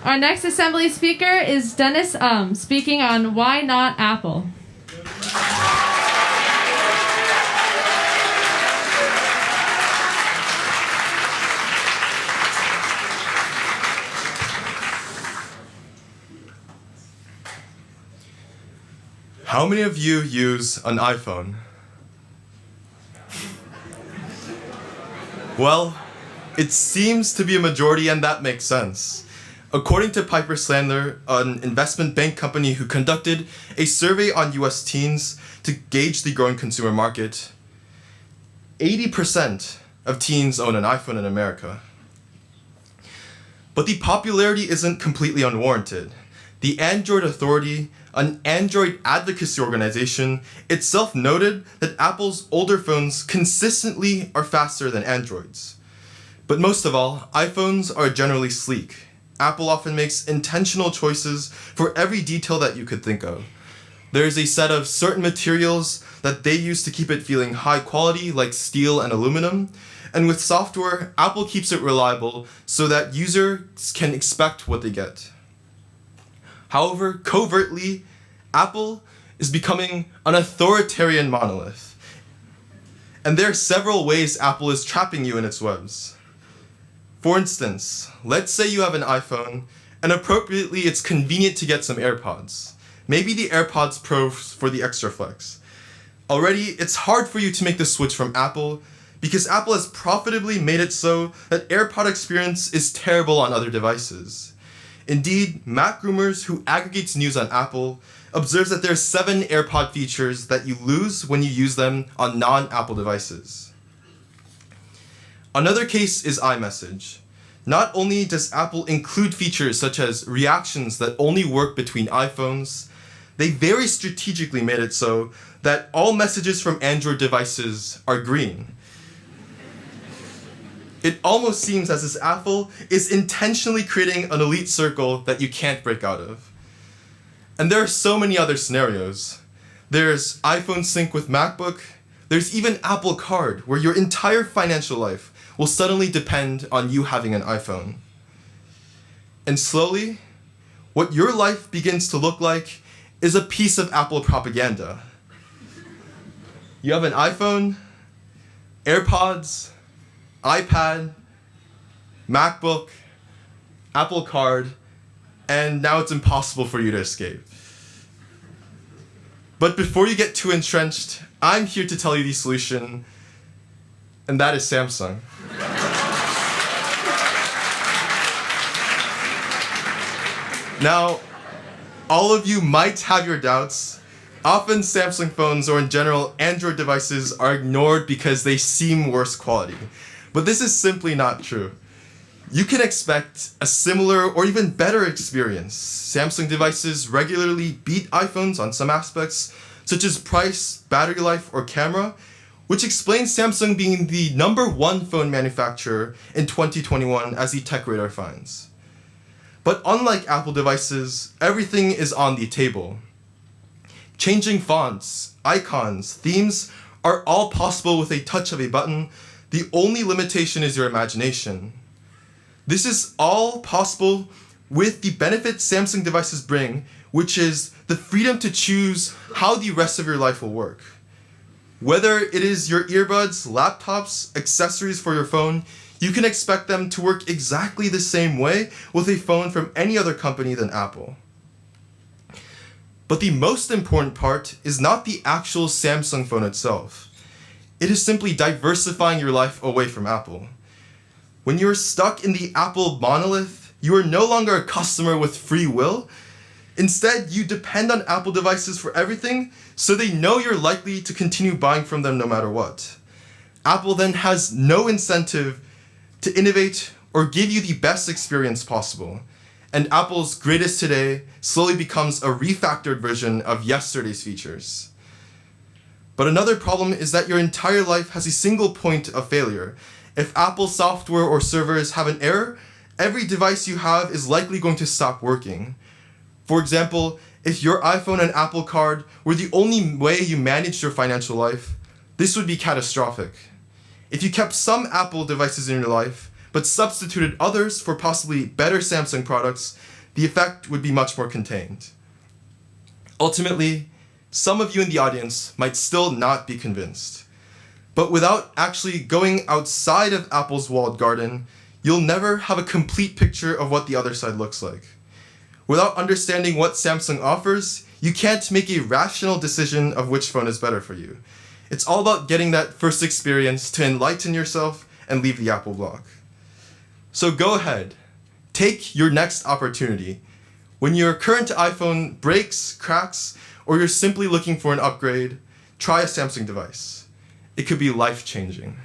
Our next assembly speaker is Dennis speaking on Why Not Apple. How many of you use an iPhone? Well, it seems to be a majority, and that makes sense. According to Piper Sandler, an investment bank company who conducted a survey on US teens to gauge the growing consumer market, 80% of teens own an iPhone in America. But the popularity isn't completely unwarranted. The Android Authority, an Android advocacy organization, itself noted that Apple's older phones consistently are faster than Androids. But most of all, iPhones are generally sleek. Apple often makes intentional choices for every detail that you could think of. There's a set of certain materials that they use to keep it feeling high quality, like steel and aluminum. And with software, Apple keeps it reliable so that users can expect what they get. However, covertly, Apple is becoming an authoritarian monolith. And there are several ways Apple is trapping you in its webs. For instance, let's say you have an iPhone, and appropriately it's convenient to get some AirPods. Maybe the AirPods Pro for the extra flex. Already, it's hard for you to make the switch from Apple because Apple has profitably made it so that AirPod experience is terrible on other devices. Indeed, MacRumors, who aggregates news on Apple, observes that there are 7 AirPod features that you lose when you use them on non-Apple devices. Another case is iMessage. Not only does Apple include features such as reactions that only work between iPhones, they very strategically made it so that all messages from Android devices are green. It almost seems as if Apple is intentionally creating an elite circle that you can't break out of. And there are so many other scenarios. There's iPhone Sync with MacBook. There's even Apple Card, where your entire financial life will suddenly depend on you having an iPhone. And slowly, what your life begins to look like is a piece of Apple propaganda. You have an iPhone, AirPods, iPad, MacBook, Apple Card, and now it's impossible for you to escape. But before you get too entrenched, I'm here to tell you the solution, and that is Samsung. Now, all of you might have your doubts. Often Samsung phones, or in general Android devices, are ignored because they seem worse quality. But this is simply not true. You can expect a similar or even better experience. Samsung devices regularly beat iPhones on some aspects, such as price, battery life, or camera, which explains Samsung being the #1 phone manufacturer in 2021 as the Tech Radar finds. But unlike Apple devices, everything is on the table. Changing fonts, icons, themes are all possible with a touch of a button. The only limitation is your imagination. This is all possible with the benefits Samsung devices bring, which is the freedom to choose how the rest of your life will work. Whether it is your earbuds, laptops, accessories for your phone, you can expect them to work exactly the same way with a phone from any other company than Apple. But the most important part is not the actual Samsung phone itself. It is simply diversifying your life away from Apple. When you're stuck in the Apple monolith, you are no longer a customer with free will. Instead, you depend on Apple devices for everything, so they know you're likely to continue buying from them no matter what. Apple then has no incentive to innovate or give you the best experience possible. And Apple's greatest today slowly becomes a refactored version of yesterday's features. But another problem is that your entire life has a single point of failure. If Apple software or servers have an error, every device you have is likely going to stop working. For example, if your iPhone and Apple Card were the only way you managed your financial life, this would be catastrophic. If you kept some Apple devices in your life, but substituted others for possibly better Samsung products, the effect would be much more contained. Ultimately, some of you in the audience might still not be convinced. But without actually going outside of Apple's walled garden, you'll never have a complete picture of what the other side looks like. Without understanding what Samsung offers, you can't make a rational decision of which phone is better for you. It's all about getting that first experience to enlighten yourself and leave the Apple block. So go ahead, take your next opportunity. When your current iPhone breaks, cracks, or you're simply looking for an upgrade, try a Samsung device. It could be life-changing.